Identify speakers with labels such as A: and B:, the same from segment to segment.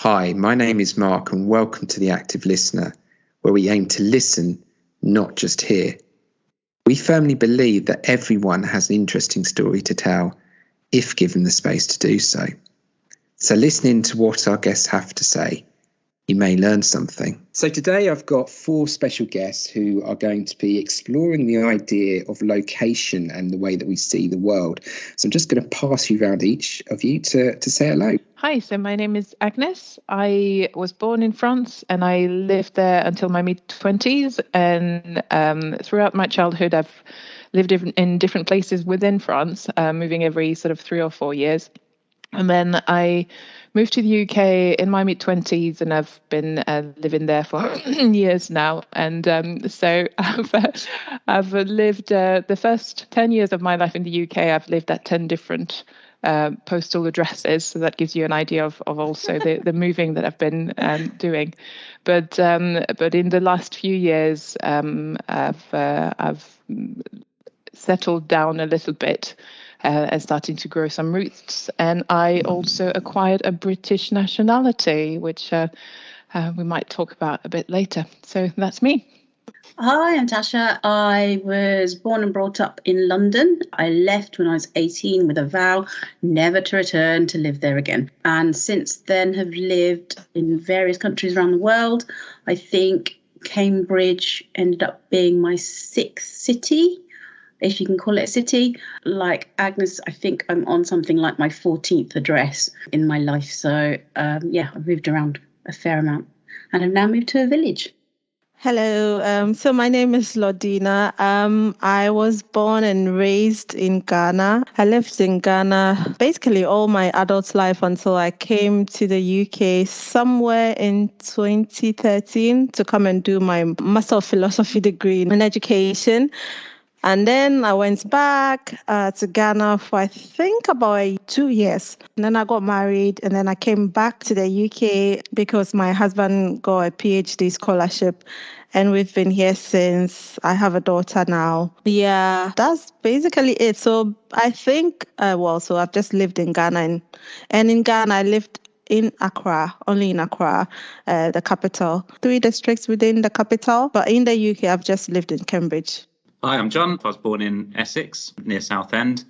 A: Hi, my name is Mark and welcome to The Active Listener, where we aim to listen, not just hear. We firmly believe that everyone has an interesting story to tell, if given the space to do so. So listening to what our guests have to say, you may learn something. So today I've got 4 special guests who are going to be exploring the idea of location and the way that we see the world. So I'm just going to pass you around each of you to say hello.
B: Hi, so my name is Agnes. I was born in France and I lived there until my mid-20s. And throughout my childhood, I've lived in different places within France, moving every sort of 3 or 4 years. And then I moved to the UK in my mid-20s, and I've been living there for years now. And so I've lived the first 10 years of my life in the UK. I've lived at 10 different postal addresses, so that gives you an idea of also the moving that I've been doing. But in the last few years, I've settled down a little bit. And starting to grow some roots. And I also acquired a British nationality, which we might talk about a bit later. So that's me.
C: Hi, I'm Tasha. I was born and brought up in London. I left when I was 18 with a vow never to return to live there again. And since then have lived in various countries around the world. I think Cambridge ended up being my 6th city, if you can call it a city. Like Agnes, I think I'm on something like my 14th address in my life. So I've moved around a fair amount and I've now moved to a village.
D: Hello. So my name is Lodina. I was born and raised in Ghana. I lived in Ghana basically all my adult life until I came to the UK somewhere in 2013 to come and do my Master of Philosophy degree in education. And then I went back to Ghana for, I think, about 2 years. And then I got married and then I came back to the UK because my husband got a PhD scholarship. And we've been here since. I have a daughter now. Yeah, that's basically it. So I think, so I've just lived in Ghana. And in Ghana, I lived in Accra, only in Accra, the capital. 3 districts within the capital. But in the UK, I've just lived in Cambridge.
E: Hi, I'm John. I was born in Essex, near Southend.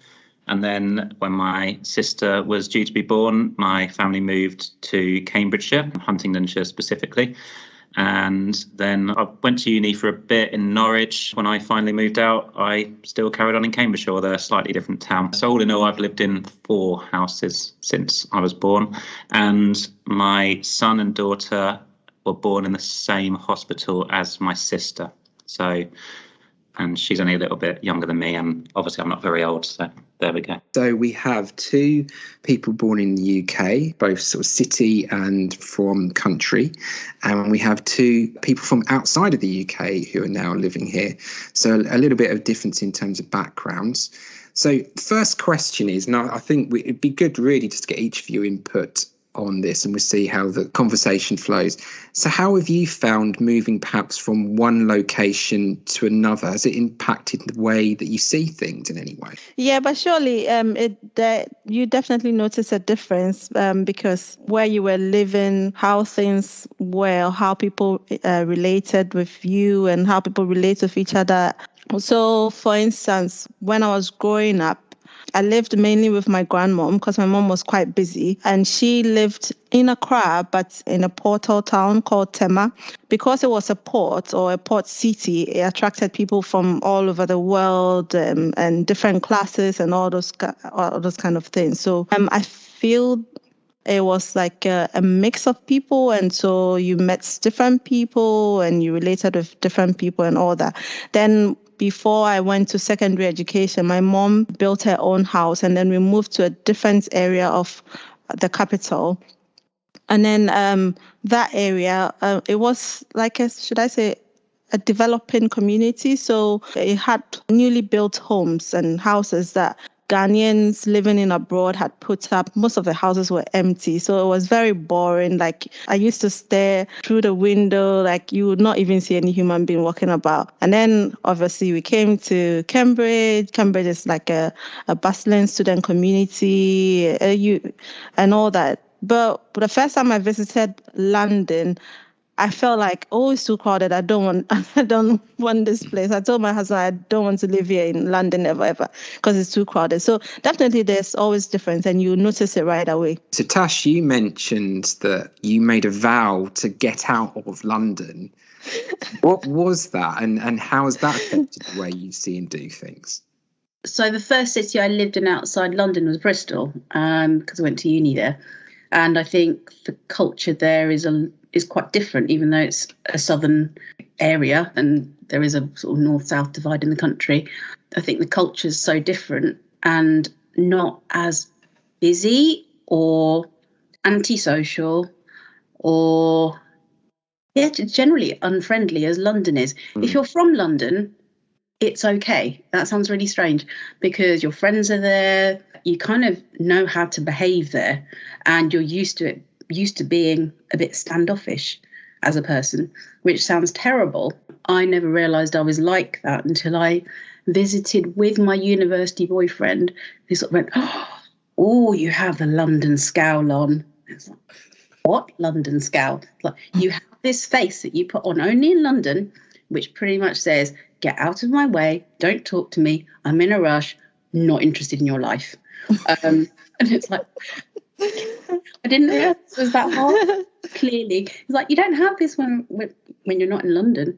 E: And then when my sister was due to be born, my family moved to Cambridgeshire, Huntingdonshire specifically. And then I went to uni for a bit in Norwich. When I finally moved out, I still carried on in Cambridgeshire, although a slightly different town. So all in all, I've lived in 4 houses since I was born. And my son and daughter were born in the same hospital as my sister. And she's only a little bit younger than me, and obviously I'm not very old, so there we go.
A: So we have 2 people born in the UK, both sort of city and from country, and we have 2 people from outside of the UK who are now living here. So a little bit of difference in terms of backgrounds. So first question is, now I think it'd be good really just to get each of you input on this, and we'll see how the conversation flows. So how have you found moving perhaps from one location to another? Has it impacted the way that you see things in any way?
D: Yeah, but surely you definitely notice a difference because where you were living, how things were, how people related with you and how people relate with each other. So, for instance, when I was growing up, I lived mainly with my grandmom because my mom was quite busy, and she lived in Accra, but in a portal town called Tema. Because it was a port or a port city, it attracted people from all over the world and different classes and all those kind of things. So I feel it was like a mix of people, and so you met different people and you related with different people and all that. Then before I went to secondary education, my mom built her own house, and then we moved to a different area of the capital. And then that area, it was like a developing community. So it had newly built homes and houses that Ghanaians living in abroad had put up. Most of the houses were empty. So it was very boring. Like I used to stare through the window, like you would not even see any human being walking about. And then obviously we came to Cambridge. Cambridge is like a bustling student community and all that. But the first time I visited London, I felt like, oh, it's too crowded. I don't want this place. I told my husband I don't want to live here in London ever, because it's too crowded. So definitely there's always difference, and you notice it right away.
A: So Tash, you mentioned that you made a vow to get out of London. What was that, and how has that affected the way you see and do things?
C: So the first city I lived in outside London was Bristol, because I went to uni there. And I think the culture there is quite different, even though it's a southern area and there is a sort of north-south divide in the country. I think the culture is so different and not as busy or antisocial or generally unfriendly as London is. If you're from London, it's okay. That sounds really strange because your friends are there. You kind of know how to behave there, and you're used to being a bit standoffish as a person, which sounds terrible. I never realised I was like that until I visited with my university boyfriend, who sort of went, "Oh, you have the London scowl on." It's like, what London scowl? Like, you have this face that you put on only in London, which pretty much says, "Get out of my way, don't talk to me, I'm in a rush, not interested in your life." And it's like, I didn't know it was that hard. Clearly, it's like, you don't have this when you're not in London.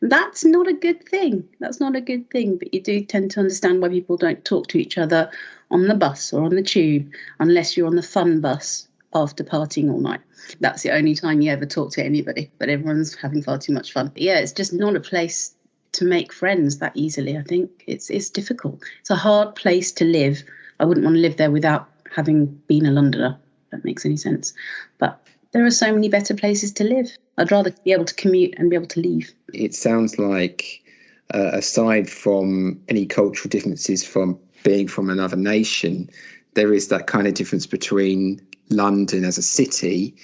C: That's not a good thing. That's not a good thing. But you do tend to understand why people don't talk to each other on the bus or on the tube, unless you're on the fun bus after partying all night. That's the only time you ever talk to anybody. But everyone's having far too much fun. But yeah, it's just not a place to make friends that easily. I think it's difficult. It's a hard place to live. I wouldn't want to live there without having been a Londoner, if that makes any sense. But there are so many better places to live. I'd rather be able to commute and be able to leave.
A: It sounds like, aside from any cultural differences from being from another nation, there is that kind of difference between London as a city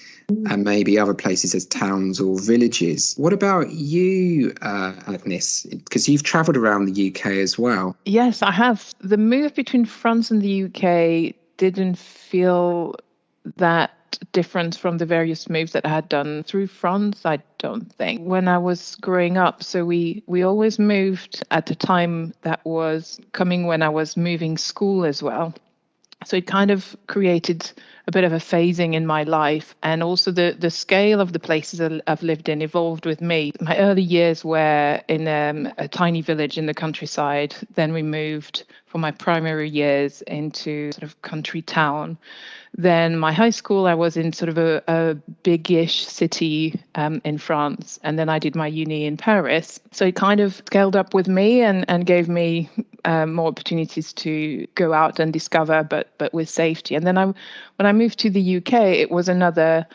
A: and maybe other places as towns or villages. What about you, Agnes? Because you've travelled around the UK as well.
B: Yes, I have. The move between France and the UK didn't feel that different from the various moves that I had done through France, I don't think. When I was growing up, so we always moved at a time that was coming when I was moving school as well. So it kind of created a bit of a phasing in my life, and also the scale of the places I've lived in evolved with me. My early years were in a tiny village in the countryside. Then we moved for my primary years into sort of country town. Then my high school, I was in sort of a big-ish city in France. And then I did my uni in Paris. So it kind of scaled up with me and gave me more opportunities to go out and discover, but with safety. And then when I moved to the UK, it was another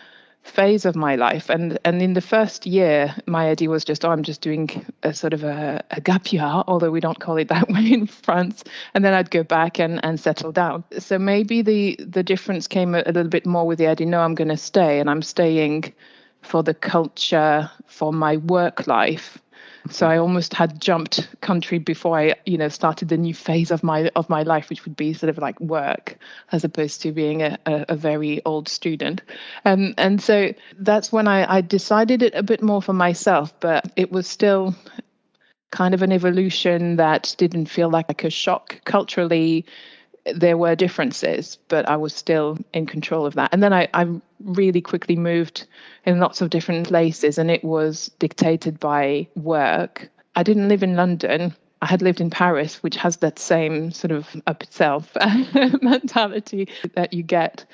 B: phase of my life. And in the first year, my idea was just, I'm just doing a sort of a gap year, although we don't call it that way in France. And then I'd go back and settle down. So maybe the difference came a little bit more with the idea, no, I'm going to stay, and I'm staying for the culture, for my work life. So I almost had jumped country before I, started the new phase of my life, which would be sort of like work, as opposed to being a very old student. And so that's when I decided it a bit more for myself, but it was still kind of an evolution that didn't feel like a shock. Culturally, there were differences, but I was still in control of that. And then I really quickly moved in lots of different places, and it was dictated by work. I didn't live in London. I had lived in Paris, which has that same sort of up itself mentality that you get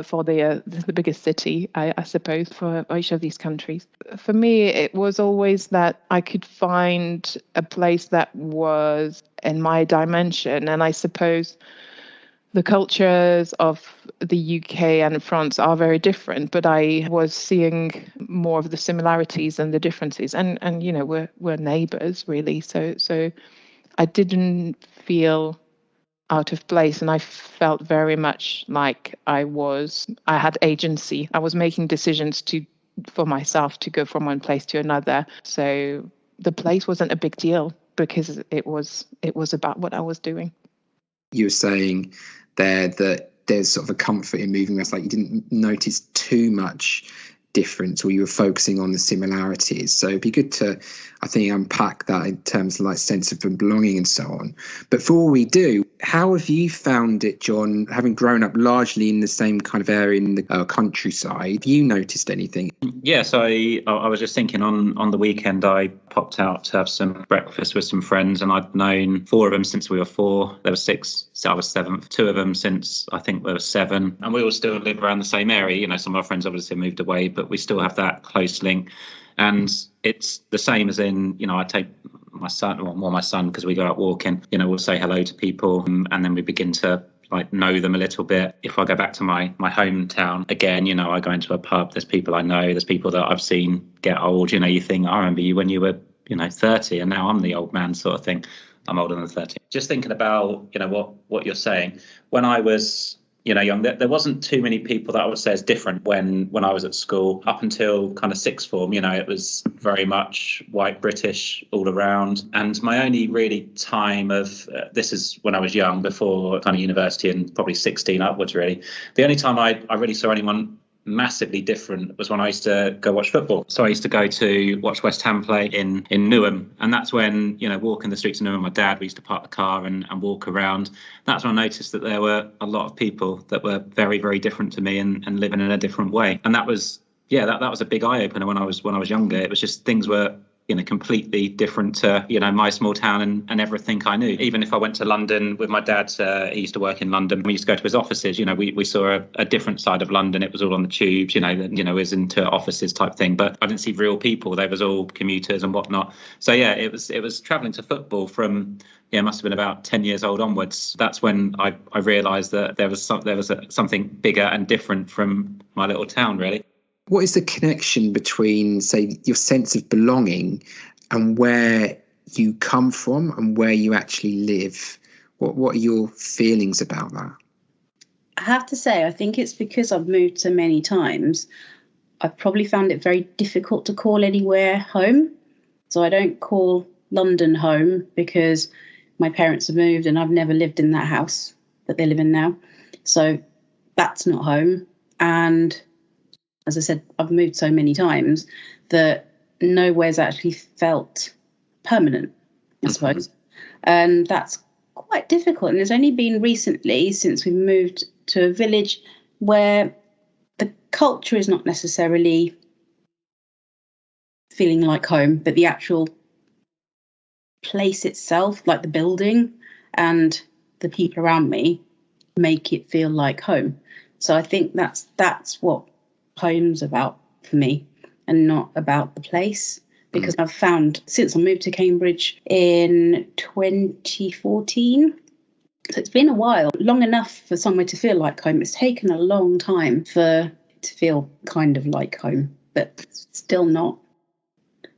B: for the biggest city, I suppose, for each of these countries. For me, it was always that I could find a place that was in my dimension. And I suppose the cultures of the UK and France are very different, but I was seeing more of the similarities than the differences. And we're neighbours, really. So I didn't feel out of place, and I felt very much like I had agency. I was making decisions for myself to go from one place to another. So the place wasn't a big deal because it was about what I was doing.
A: You were saying there that there's sort of a comfort in moving west, like you didn't notice too much difference, or you were focusing on the similarities. So it'd be good to, I think, unpack that in terms of like sense of belonging and so on. But before we do, how have you found it, John, having grown up largely in the same kind of area in the countryside? Have you noticed anything?
E: Yeah, so I was just thinking on the weekend, I popped out to have some breakfast with some friends, and I'd known 4 of them since we were 4. There were 6, so I was 7th. 2 of them since I think we were 7, and we all still live around the same area. You know, some of our friends obviously moved away, but we still have that close link. And it's the same as in, you know, I take my son, or more my son, because we go out walking, you know, we'll say hello to people, and then we begin to like know them a little bit. If I go back to my hometown again, you know, I go into a pub, there's people I know, there's people that I've seen get old, you know, you think, I remember you when you were, you know, 30, and now I'm the old man sort of thing. I'm older than 30. Just thinking about, you know, what you're saying. When I was, you know, young, there wasn't too many people that I would say is different when I was at school. Up until kind of sixth form, you know, it was very much white British all around. And my only really time of, this is when I was young, before kind of university and probably 16 upwards really, the only time I really saw anyone massively different was when I used to go watch football. So I used to go to watch West Ham play in Newham, and that's when, you know, walking the streets of Newham, my dad, we used to park the car and walk around. That's when I noticed that there were a lot of people that were very, very different to me and living in a different way. And that was, yeah, that was a big eye opener when I was younger. It was just things were, you know, completely different to, you know, my small town and everything I knew. Even if I went to London with my dad, he used to work in London. We used to go to his offices. You know, we saw a different side of London. It was all on the tubes, you know, it was into offices type thing. But I didn't see real people. They was all commuters and whatnot. So yeah, it was travelling to football from, yeah, it must have been about 10 years old onwards. That's when I realised that there was something bigger and different from my little town, really.
A: What is the connection between, say, your sense of belonging and where you come from and where you actually live? What are your feelings about that?
C: I have to say, I think it's because I've moved so many times. I've probably found it very difficult to call anywhere home. So I don't call London home because my parents have moved and I've never lived in that house that they live in now. So that's not home. And as I said, I've moved so many times that nowhere's actually felt permanent, I suppose. And that's quite difficult. And there's only been recently, since we've moved to a village, where the culture is not necessarily feeling like home, but the actual place itself, like the building and the people around me, make it feel like home. So I think that's what home's about for me, and not about the place, because I've found since I moved to Cambridge in 2014, so it's been a while, long enough for somewhere to feel like home. It's taken a long time for it to feel kind of like home, but still not.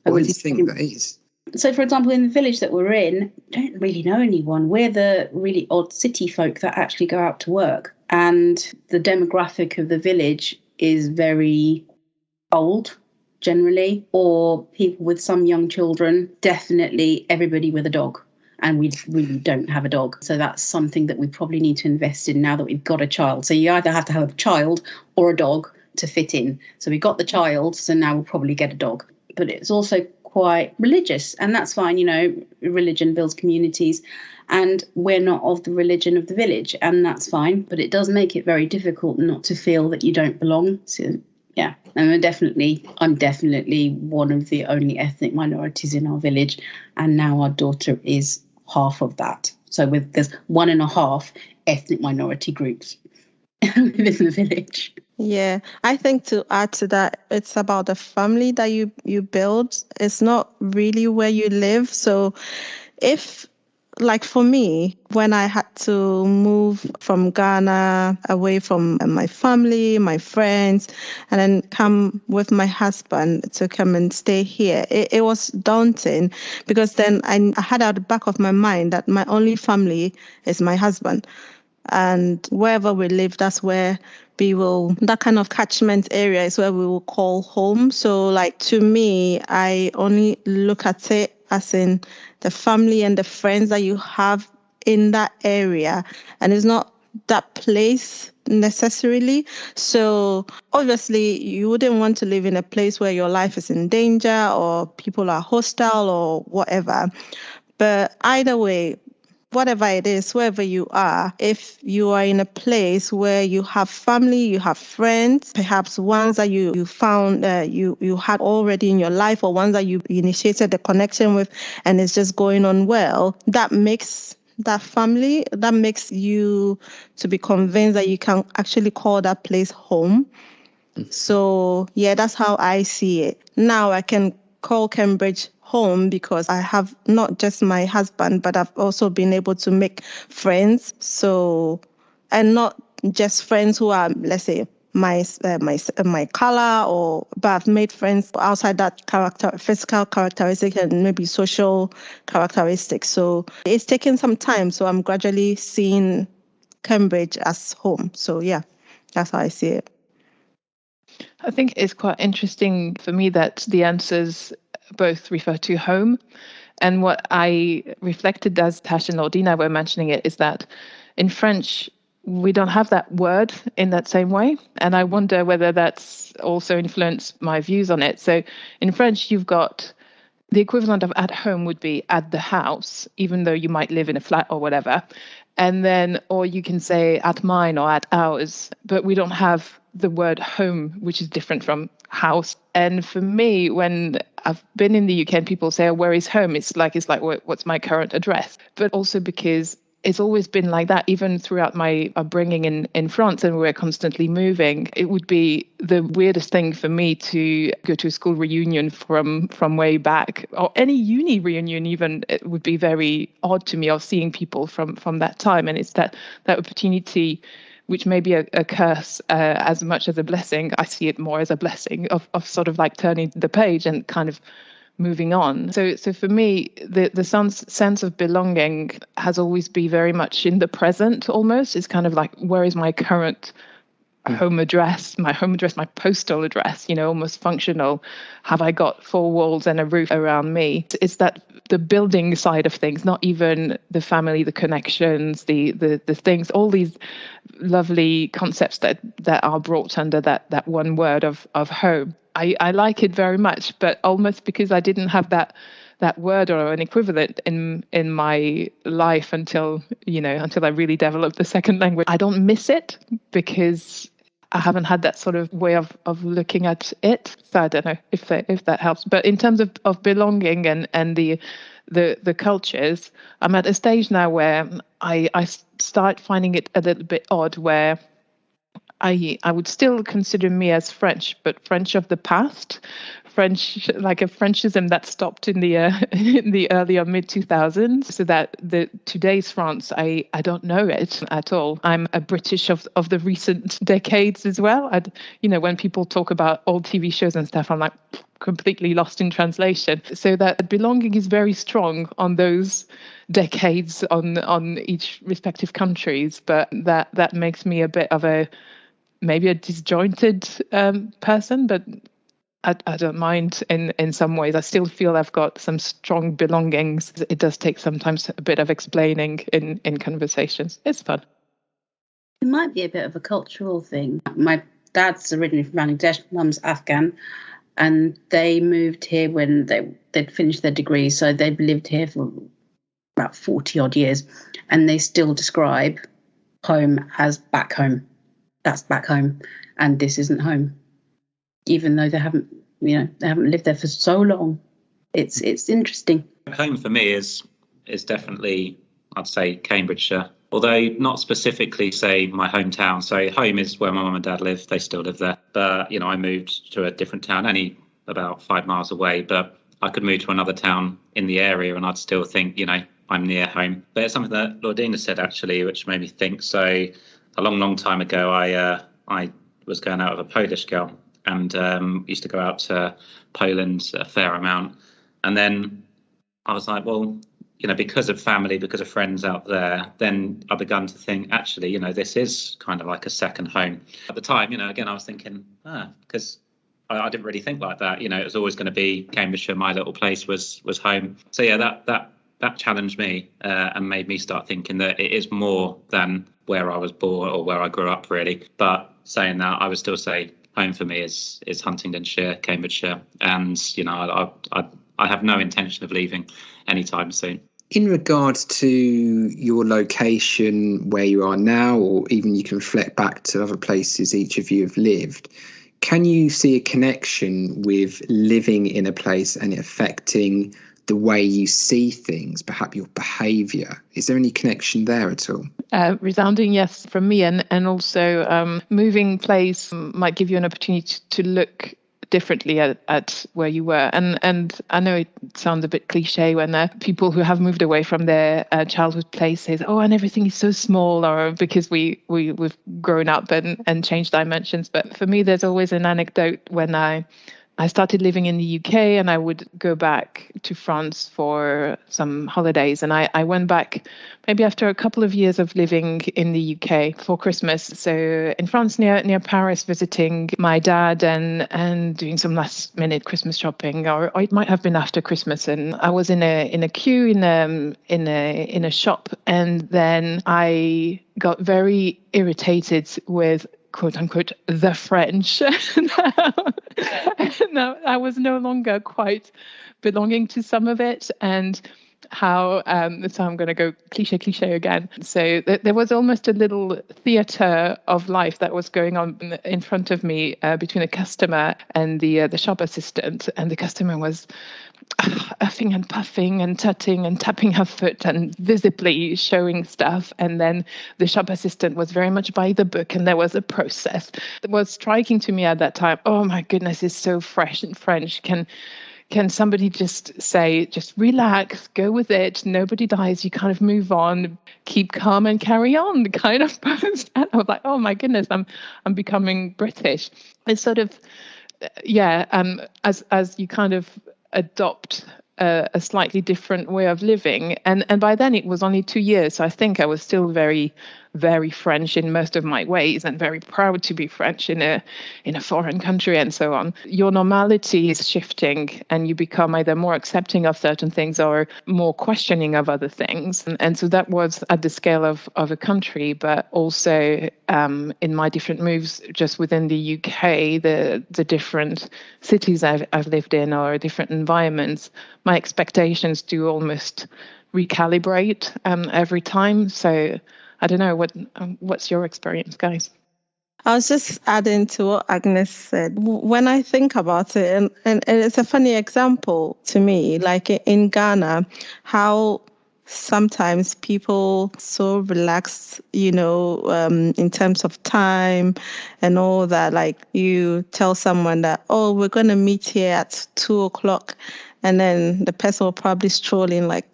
A: What do you think that is?
C: So, for example, in the village that we're in, I don't really know anyone. We're the really odd city folk that actually go out to work, and the demographic of the village is very old generally, or people with some young children, definitely everybody with a dog. And we really don't have a dog. So that's something that we probably need to invest in now that we've got a child. So you either have to have a child or a dog to fit in. So we got the child, so now we'll probably get a dog. But it's also quite religious, and that's fine. You know, religion builds communities, and we're not of the religion of the village, and that's fine. But it does make it very difficult not to feel that you don't belong. So yeah, and I'm definitely one of the only ethnic minorities in our village, and now our daughter is half of that. So there's 1.5 ethnic minority groups within the village.
D: Yeah, I think to add to that, it's about the family that you build. It's not really where you live. So if, like for me, when I had to move from Ghana away from my family, my friends, and then come with my husband to come and stay here, it was daunting, because then I had at the back of my mind that my only family is my husband. And wherever we live, that's where that kind of catchment area is where we will call home. So like to me, I only look at it as in the family and the friends that you have in that area. And it's not that place necessarily. So obviously you wouldn't want to live in a place where your life is in danger or people are hostile or whatever. But either way, whatever it is, wherever you are, if you are in a place where you have family, you have friends, perhaps ones that you found you had already in your life, or ones that you initiated the connection with and it's just going on well, that makes that family, that makes you to be convinced that you can actually call that place home. So yeah, that's how I see it. Now I can call Cambridge home because I have not just my husband, but I've also been able to make friends. So, and not just friends who are, let's say, my color, but I've made friends outside that physical characteristic and maybe social characteristics. So it's taken some time. So I'm gradually seeing Cambridge as home. So yeah, that's how I see it.
B: I think it's quite interesting for me that the answers both refer to home. And what I reflected as Tash and Lordina were mentioning it is that in French, we don't have that word in that same way. And I wonder whether that's also influenced my views on it. So in French, you've got the equivalent of at home would be at the house, even though you might live in a flat or whatever. And then, or you can say at mine or at ours, but we don't have the word home, which is different from house. And for me, when I've been in the UK and people say, oh, where is home? It's like, what's my current address? But also because it's always been like that, even throughout my upbringing in France, and we're constantly moving. It would be the weirdest thing for me to go to a school reunion from way back, or any uni reunion even. It would be very odd to me of seeing people from that time. And it's that opportunity, which may be a curse as much as a blessing. I see it more as a blessing of sort of like turning the page and kind of moving on. So for me, the sense of belonging has always been very much in the present almost. It's kind of like, where is my current home address, my postal address, almost functional. Have I got four walls and a roof around me? It's that the building side of things, not even the family, the connections, the things, all these lovely concepts that are brought under that one word of home. I like it very much, but almost because I didn't have that word or an equivalent in my life until I really developed the second language. I don't miss it because I haven't had that sort of way of looking at it. So I don't know if that helps. But in terms of belonging and the cultures, I'm at a stage now where I start finding it a little bit odd, where I would still consider me as French, but French of the past, French, like a Frenchism that stopped in the early or mid 2000s. So that today's France, I don't know it at all. I'm a British of the recent decades as well. When people talk about old TV shows and stuff, I'm like completely lost in translation. So that belonging is very strong on those decades on each respective countries, but that makes me a bit of maybe a disjointed person, but I don't mind in some ways. I still feel I've got some strong belongings. It does take sometimes a bit of explaining in conversations. It's fun.
C: It might be a bit of a cultural thing. My dad's originally from Bangladesh, mum's Afghan, and they moved here when they'd finished their degree. So they've lived here for about 40 odd years, and they still describe home as back home. That's back home, and this isn't home, even though they haven't lived there for so long. It's interesting.
E: Home for me is definitely, I'd say, Cambridgeshire, although not specifically say my hometown. So home is where my mum and dad live. They still live there, but I moved to a different town, only about 5 miles away, but I could move to another town in the area and I'd still think I'm near home. But it's something that Lordina said actually, which made me think. So a long time ago, I was going out with a Polish girl and used to go out to Poland a fair amount. And then I was like, well, because of family, because of friends out there, then I began to think, actually, this is kind of like a second home. At the time, again, I was thinking, because I didn't really think like that. It was always going to be Cambridgeshire. My little place was home. So yeah, that that challenged me and made me start thinking that it is more than where I was born or where I grew up, really. But saying that, I would still say home for me is Huntingdonshire, Cambridgeshire, and I have no intention of leaving anytime soon.
A: In regards to your location, where you are now, or even you can reflect back to other places each of you have lived, can you see a connection with living in a place and it affecting the way you see things, perhaps your behaviour? Is there any connection there at all?
B: Resounding yes from me, and also moving place might give you an opportunity to look differently at where you were, and I know it sounds a bit cliche when people who have moved away from their childhood place says, oh, and everything is so small, or because we've grown up and changed dimensions. But for me, there's always an anecdote when I started living in the UK, and I would go back to France for some holidays. And I went back maybe after a couple of years of living in the UK for Christmas. So in France, near Paris, visiting my dad and doing some last minute Christmas shopping, or it might have been after Christmas. And I was in a queue in a shop, and then I got very irritated with, quote unquote, the French. No, I was no longer quite belonging to some of it, and how so I'm going to go cliche again. So there was almost a little theatre of life that was going on in front of me between a customer and the shop assistant, and the customer was huffing and puffing and tutting and tapping her foot and visibly showing stuff. And then the shop assistant was very much by the book, and there was a process that was striking to me at that time. Oh my goodness, it's so fresh and French. Can somebody just say, just relax, go with it, nobody dies, you kind of move on, keep calm and carry on, kind of post. And I was like, oh my goodness, I'm becoming British. It's sort of, as you kind of adopt a slightly different way of living. And by then it was only 2 years. So I think I was still very, very French in most of my ways, and very proud to be French in a foreign country and so on. Your normality is shifting, and you become either more accepting of certain things or more questioning of other things. And so that was at the scale of a country, but also in my different moves just within the UK, the different cities I've lived in or different environments, my expectations do almost recalibrate every time. So I don't know, what's your experience, guys?
D: I was just adding to what Agnes said. When I think about it, and it's a funny example to me, like in Ghana, how sometimes people so relaxed, in terms of time and all that. Like you tell someone that, oh, we're going to meet here at 2:00, and then the person will probably stroll in like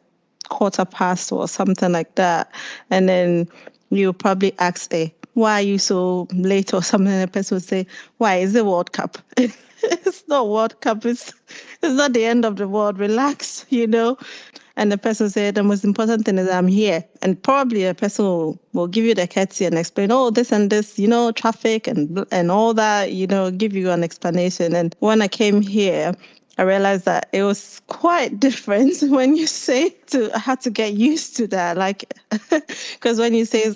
D: 2:15 or something like that, and then you'll probably ask, why are you so late or something? And the person would say, why, is it World Cup? It's not World Cup. It's not the end of the world. Relax, And the person said, the most important thing is I'm here. And probably a person will give you the courtesy and explain, oh, this and this, traffic and all that, give you an explanation. And when I came here, I realized that it was quite different when you say I had to get used to that. Like, because when you say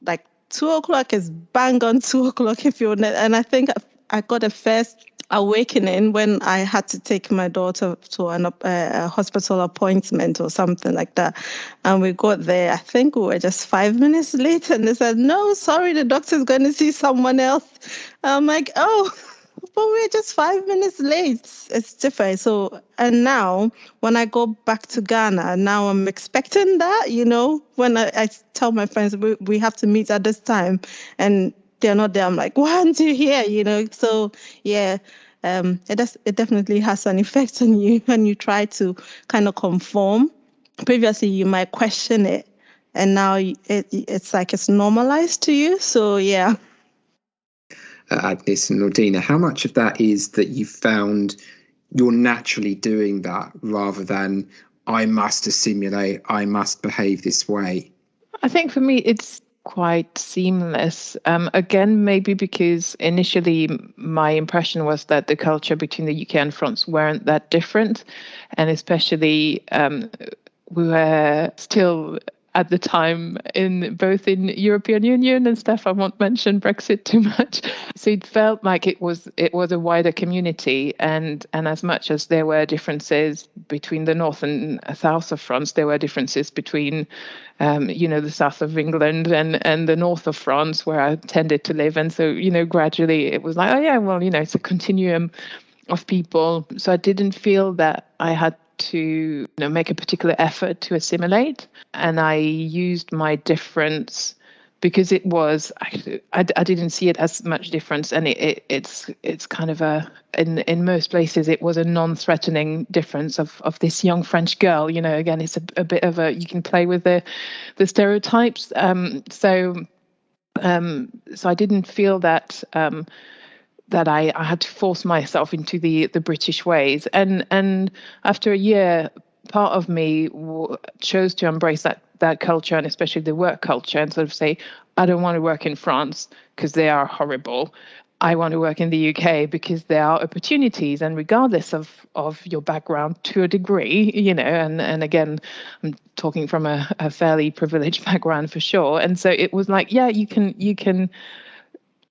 D: like 2:00 is bang on 2:00 if you're, and I think I got a first awakening when I had to take my daughter to a hospital appointment or something like that. And we got there, I think we were just 5 minutes late, and they said, no, sorry, the doctor's going to see someone else. I'm like, oh, but we're just 5 minutes late. It's different. So, and now when I go back to Ghana, now I'm expecting that, when I tell my friends we have to meet at this time and they're not there, I'm like, why aren't you here? So yeah, it definitely has an effect on you when you try to kind of conform. Previously, you might question it, and now it's like it's normalized to you. So yeah.
A: Agnes and Nordina, how much of that is that you found you're naturally doing that rather than I must assimilate, I must behave this way?
B: I think for me it's quite seamless. Again, maybe because initially my impression was that the culture between the UK and France weren't that different, and especially we were still at the time both in European Union and stuff. I won't mention Brexit too much. So it felt like it was a wider community, and as much as there were differences between the north and south of France, there were differences between the south of England and the north of France, where I tended to live. And so, gradually it was like, oh yeah, well, it's a continuum of people. So I didn't feel that I had to make a particular effort to assimilate. And I used my difference because it was actually, I didn't see it as much difference. And it's kind of in most places, it was a non-threatening difference of this young French girl. Again, it's a bit of you can play with the stereotypes. So I didn't feel that that I had to force myself into the British ways. And after a year, part of me chose to embrace that culture, and especially the work culture, and sort of say, I don't want to work in France because they are horrible. I want to work in the UK because there are opportunities, and regardless of your background to a degree, and again, I'm talking from a fairly privileged background for sure. And so it was like, yeah, you can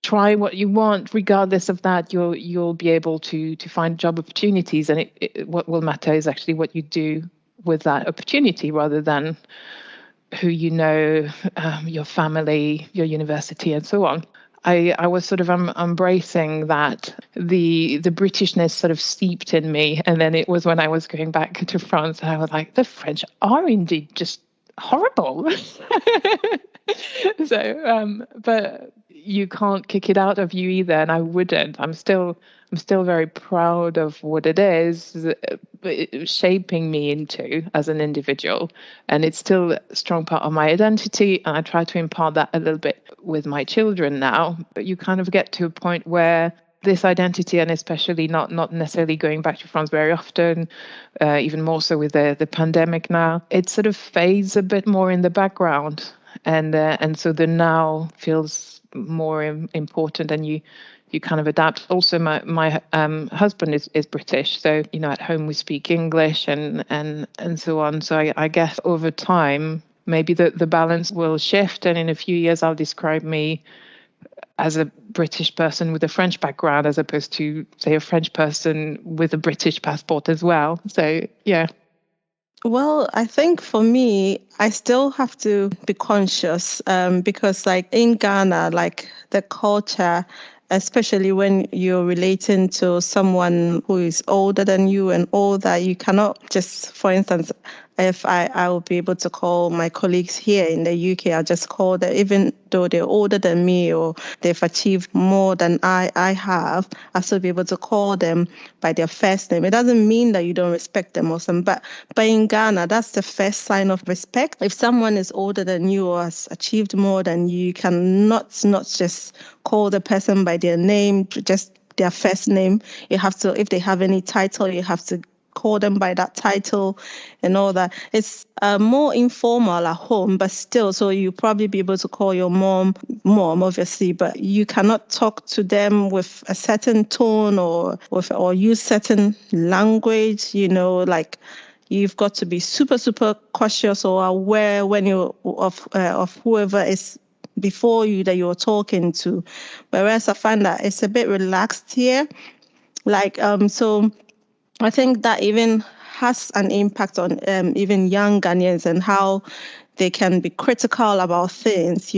B: try what you want. Regardless of that, you'll be able to find job opportunities, and what will matter is actually what you do with that opportunity, rather than who your family, your university, and so on. I was sort of embracing that the Britishness sort of seeped in me, and then it was when I was going back to France, I was like, the French are indeed just horrible. So, but you can't kick it out of you either, and I wouldn't. I'm still very proud of what it is shaping me into as an individual, and it's still a strong part of my identity, and I try to impart that a little bit with my children now. But you kind of get to a point where this identity, and especially not necessarily going back to France very often, even more so with the pandemic now, it sort of fades a bit more in the background, and so the now feels more important, and you kind of adapt. Also, my husband is British, so at home we speak English and so on. So I guess over time maybe the balance will shift, and in a few years I'll describe me as a British person with a French background, as opposed to, say, a French person with a British passport as well. So yeah.
D: Well, I think for me, I still have to be conscious because like in Ghana, like the culture, especially when you're relating to someone who is older than you and all that, you cannot just, for instance, if I will be able to call my colleagues here in the UK, I'll just call them, even though they're older than me or they've achieved more than I have, I'll still be able to call them by their first name. It doesn't mean that you don't respect them or something, but in Ghana, that's the first sign of respect. If someone is older than you or has achieved more than you cannot not just call the person by their name, just their first name. You have to, if they have any title, you have to call them by that title and all that. It's more informal at home, but still, so you probably be able to call your mom, obviously, but you cannot talk to them with a certain tone or use certain language, like you've got to be super, super cautious or aware when you're of whoever is before you that you're talking to. Whereas I find that it's a bit relaxed here. So I think that even has an impact on even young Ghanaians and how they can be critical about things,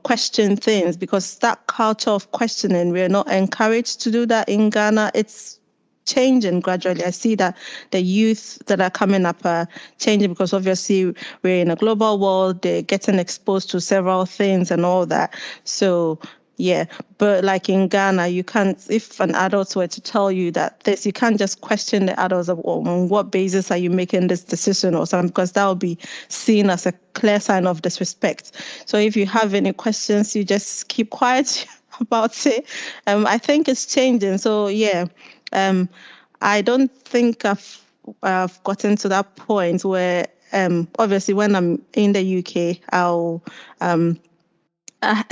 D: question things, because that culture of questioning, we're not encouraged to do that in Ghana. It's changing gradually. I see that the youth that are coming up are changing because obviously we're in a global world. They're getting exposed to several things and all that. So yeah, but like in Ghana, you can't, if an adult were to tell you that this, you can't just question the adults on what basis are you making this decision or something, because that will be seen as a clear sign of disrespect. So if you have any questions, you just keep quiet about it. I think it's changing. So yeah, I don't think I've gotten to that point where obviously when I'm in the UK, I'll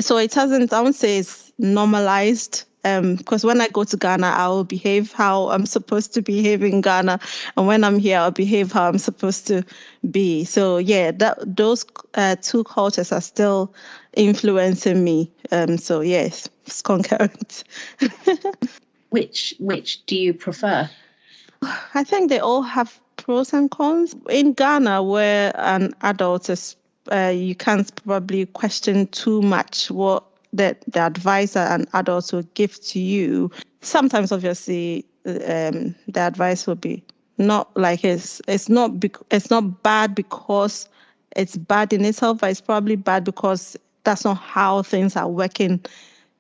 D: so it hasn't, I won't say it's normalized Because when I go to Ghana, I will behave how I'm supposed to behave in Ghana, and when I'm here, I'll behave how I'm supposed to be. So yeah, those two cultures are still influencing me. So yes, it's concurrent.
C: Which do you prefer?
D: I think they all have pros and cons. In Ghana, where an adult is, you can't probably question too much what the advice that an adult will give to you. Sometimes, obviously, the advice will be not like it's not bad because it's bad in itself, but it's probably bad because that's not how things are working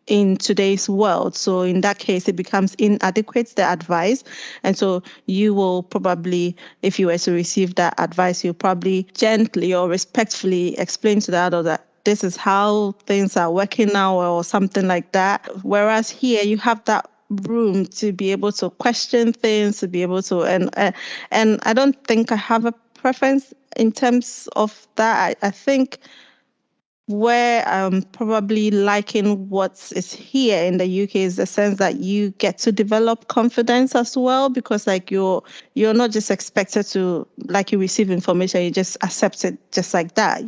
D: in today's world. So in that case, it becomes inadequate, the advice. And so you will probably, if you were to receive that advice, you'll probably gently or respectfully explain to the adult that this is how things are working now or something like that. Whereas here you have that room to be able to question things, to be able to, and I don't think I have a preference in terms of that. I think where I'm probably liking what is here in the UK is the sense that you get to develop confidence as well, because like you're not just expected to, like, you receive information, you just accept it just like that,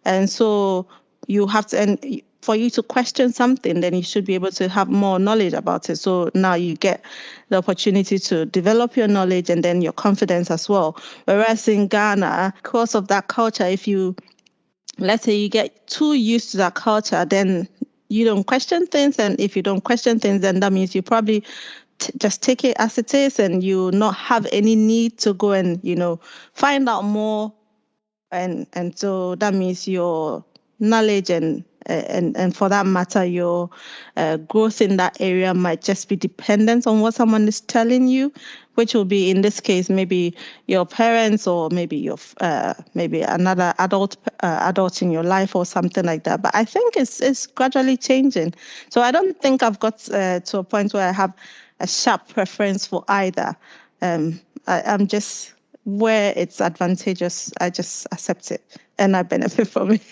D: and so you have to, and for you to question something, then you should be able to have more knowledge about it. So now you get the opportunity to develop your knowledge and then your confidence as well. Whereas in Ghana, because of that culture, let's say you get too used to that culture, then you don't question things. And if you don't question things, then that means you probably just take it as it is, and you not have any need to go and, find out more. And so that means your knowledge and for that matter, your growth in that area might just be dependent on what someone is telling you, which will be, in this case, maybe your parents or maybe your maybe another adult in your life or something like that. But I think it's gradually changing. So I don't think I've got to a point where I have a sharp preference for either. I'm just, where it's advantageous, I just accept it and I benefit from it.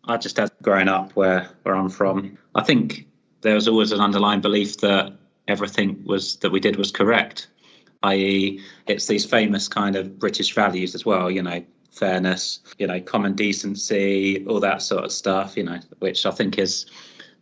E: I just had growing up where I'm from, I think there was always an underlying belief that everything that we did was correct, i.e. it's these famous kind of British values as well, fairness, common decency, all that sort of stuff, which I think is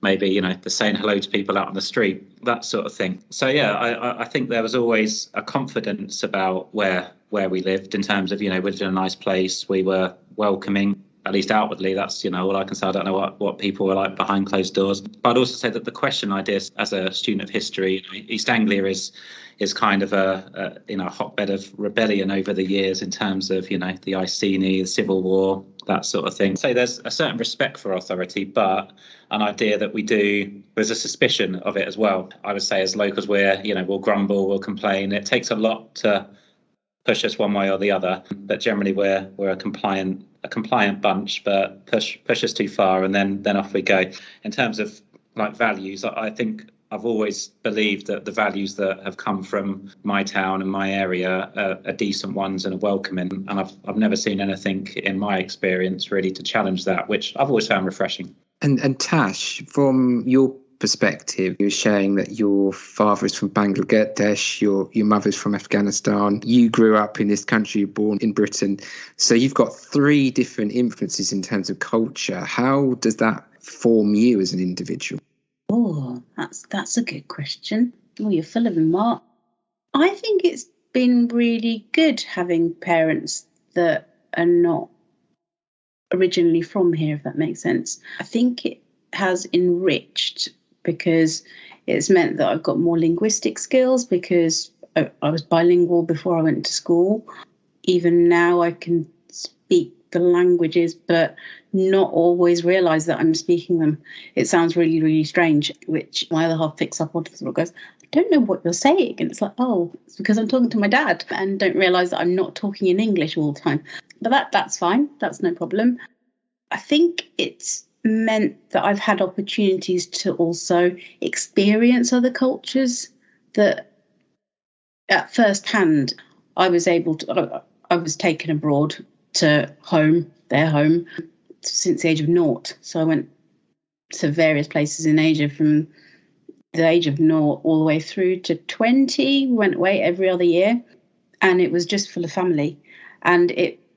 E: maybe, the saying hello to people out on the street, that sort of thing. So, yeah, I think there was always a confidence about where we lived, in terms of, we lived in a nice place, we were welcoming, at least outwardly. That's, all I can say. I don't know what people were like behind closed doors. But I'd also say that the question idea, as a student of history, East Anglia is kind of a hotbed of rebellion over the years, in terms of, the Iceni, the Civil War, that sort of thing. So there's a certain respect for authority, but an idea that there's a suspicion of it as well. I would say as locals, we'll grumble, we'll complain. It takes a lot to push us one way or the other, but generally we're a compliant bunch, but push us too far and then off we go. In terms of like values, I think I've always believed that the values that have come from my town and my area are decent ones and are welcoming, and I've never seen anything in my experience really to challenge that, which I've always found refreshing.
A: And Tash, from your perspective, you were sharing that your father is from Bangladesh, your mother's from Afghanistan, you grew up in this country, you're born in Britain, so you've got three different influences in terms of culture. How does that form you as an individual?
C: Oh, that's a good question. Oh, you're full of them, Mark. I think it's been really good having parents that are not originally from here, if that makes sense. I think it has enriched, because it's meant that I've got more linguistic skills, because I was bilingual before I went to school. Even now I can speak the languages, but not always realise that I'm speaking them. It sounds really, really strange, which my other half picks up on and goes, I don't know what you're saying. And it's like, oh, it's because I'm talking to my dad and don't realise that I'm not talking in English all the time. But that's fine. That's no problem. I think it's meant that I've had opportunities to also experience other cultures that at first hand I was taken abroad to their home, since the age of 0. So I went to various places in Asia from the age of 0 all the way through to 20, went away every other year. And it was just full of family. And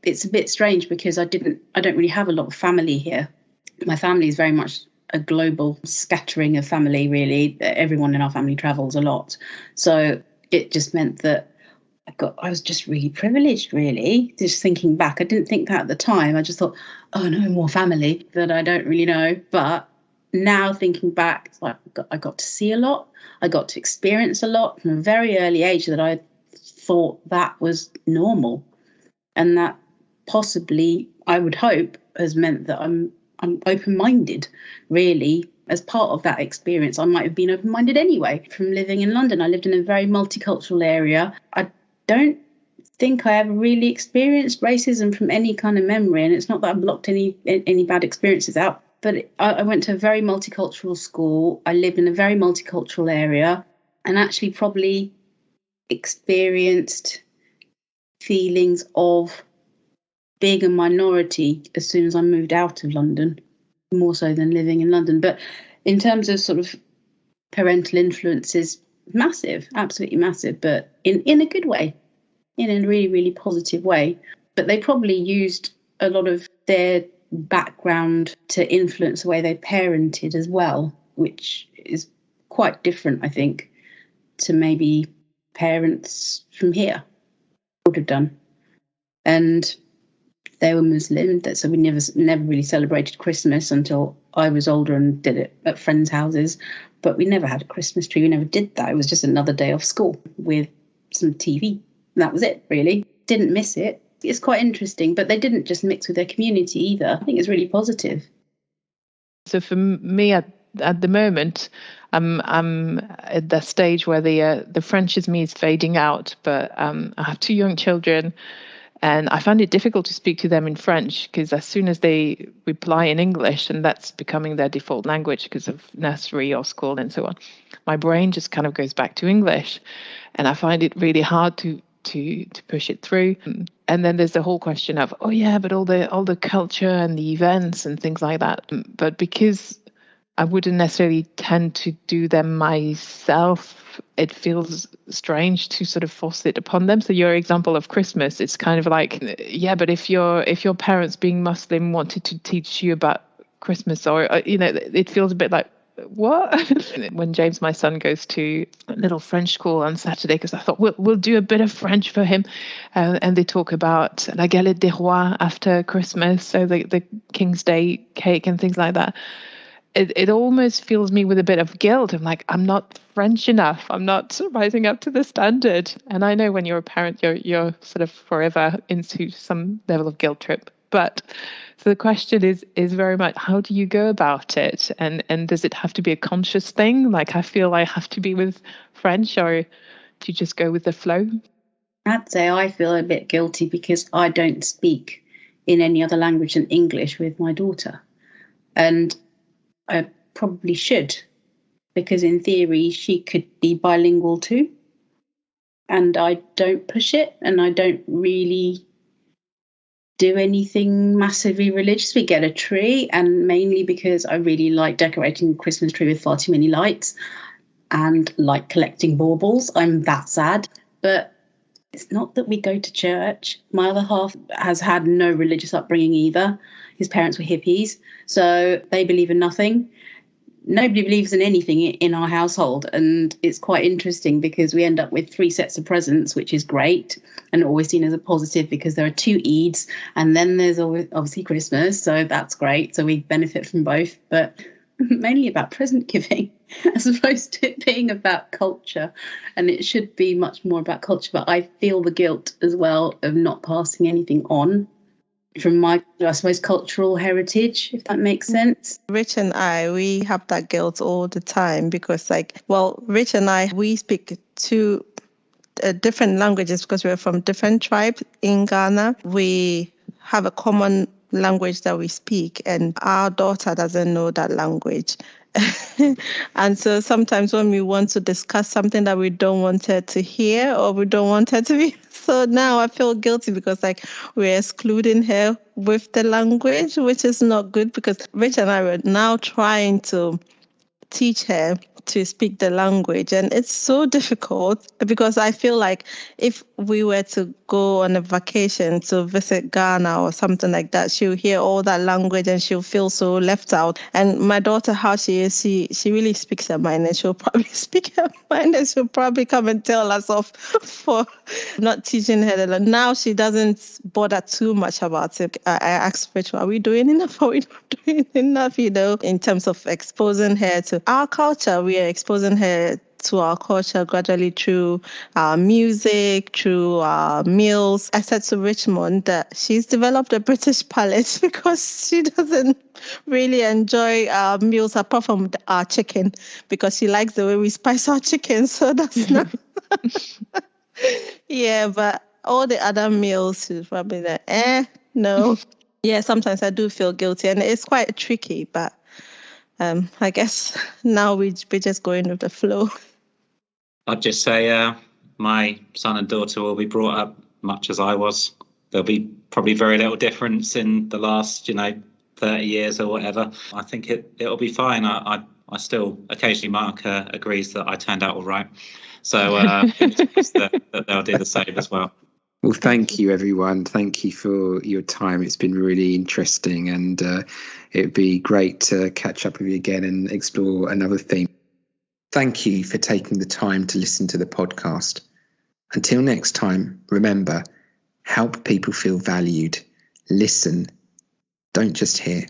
C: it's a bit strange because I don't really have a lot of family here. My family is very much a global scattering of family, really. Everyone in our family travels a lot. So it just meant that I was just really privileged, really. Just thinking back, I didn't think that at the time. I just thought, oh, no more family that I don't really know. But now thinking back, it's like I got to see a lot. I got to experience a lot from a very early age that I thought that was normal. And that possibly, I would hope, has meant that I'm open-minded, really. As part of that experience, I might have been open-minded anyway. From living in London, I lived in a very multicultural area. I don't think I ever really experienced racism from any kind of memory, and it's not that I blocked any bad experiences out, but I went to a very multicultural school. I lived in a very multicultural area, and actually probably experienced feelings of being a minority as soon as I moved out of London, more so than living in London. But in terms of sort of parental influences, massive, absolutely massive, but in a good way, in a really, really positive way. But they probably used a lot of their background to influence the way they parented as well, which is quite different, I think, to maybe parents from here would have done. And they were Muslim, so we never really celebrated Christmas until I was older and did it at friends' houses. But we never had a Christmas tree. We never did that. It was just another day off school with some TV. That was it, really. Didn't miss it. It's quite interesting. But they didn't just mix with their community either. I think it's really positive.
B: So for me at the moment, I'm at that stage where the French is me is fading out, but I have 2 young children, and I find it difficult to speak to them in French because as soon as they reply in English, and that's becoming their default language because of nursery or school and so on, my brain just kind of goes back to English, and I find it really hard to push it through. And then there's the whole question of, oh yeah, but all the culture and the events and things like that. But because I wouldn't necessarily tend to do them myself, it feels strange to sort of force it upon them. So your example of Christmas, it's kind of like, yeah, but if your parents being Muslim wanted to teach you about Christmas, or it feels a bit like, what? When James, my son, goes to a little French school on Saturday, because I thought we'll do a bit of French for him, and they talk about la galette des rois after Christmas, so the King's Day cake and things like that. It almost fills me with a bit of guilt. I'm like, I'm not French enough. I'm not rising up to the standard. And I know when you're a parent, you're sort of forever into some level of guilt trip. But so the question is very much, how do you go about it? And does it have to be a conscious thing? Like, I feel I have to be with French, or do you just go with the flow?
C: I'd say I feel a bit guilty because I don't speak in any other language than English with my daughter. And I probably should, because in theory she could be bilingual too. And I don't push it, and I don't really do anything massively religious. We get a tree, and mainly because I really like decorating the Christmas tree with far too many lights and like collecting baubles. I'm that sad. But it's not that we go to church. My other half has had no religious upbringing either. His parents were hippies, so they believe in nothing. Nobody believes in anything in our household, and it's quite interesting because we end up with 3 sets of presents, which is great and always seen as a positive because there are 2 Eids, and then there's obviously Christmas, so that's great. So we benefit from both, but mainly about present giving as opposed to it being about culture. And it should be much more about culture, but I feel the guilt as well of not passing anything on from my, I suppose, cultural heritage, if that makes sense.
D: Rich and I, we have that guilt all the time because, Rich and I, we speak 2 different languages because we're from different tribes in Ghana. We have a common language that we speak, and our daughter doesn't know that language. And so sometimes when we want to discuss something that we don't want her to hear or we don't want her to be, so now I feel guilty because like we're excluding her with the language, which is not good, because Rich and I were now trying to teach her to speak the language, and it's so difficult because I feel like if we were to go on a vacation to visit Ghana or something like that, she'll hear all that language and she'll feel so left out. And my daughter, how she is, she really speaks her mind, and she'll probably speak her mind, and she'll probably come and tell us off for not teaching her the language. Now she doesn't bother too much about it. I ask Rachel, are we doing enough? Are we not doing enough? In terms of exposing her to our culture, we are exposing her to our culture gradually through our music, through our meals. I said to Richmond that she's developed a British palate because she doesn't really enjoy our meals apart from our chicken, because she likes the way we spice our chicken. So that's not... Yeah, but all the other meals, she's probably like, no. Yeah, sometimes I do feel guilty, and it's quite tricky, but I guess now we're just going with the flow.
E: I'd just say my son and daughter will be brought up much as I was. There'll be probably very little difference in the last, 30 years or whatever. I think it'll be fine. I still occasionally Mark agrees that I turned out all right. So that they'll do the same as well.
A: Well, thank you, everyone. Thank you for your time. It's been really interesting, and it'd be great to catch up with you again and explore another theme. Thank you for taking the time to listen to the podcast. Until next time, remember, help people feel valued. Listen, don't just hear.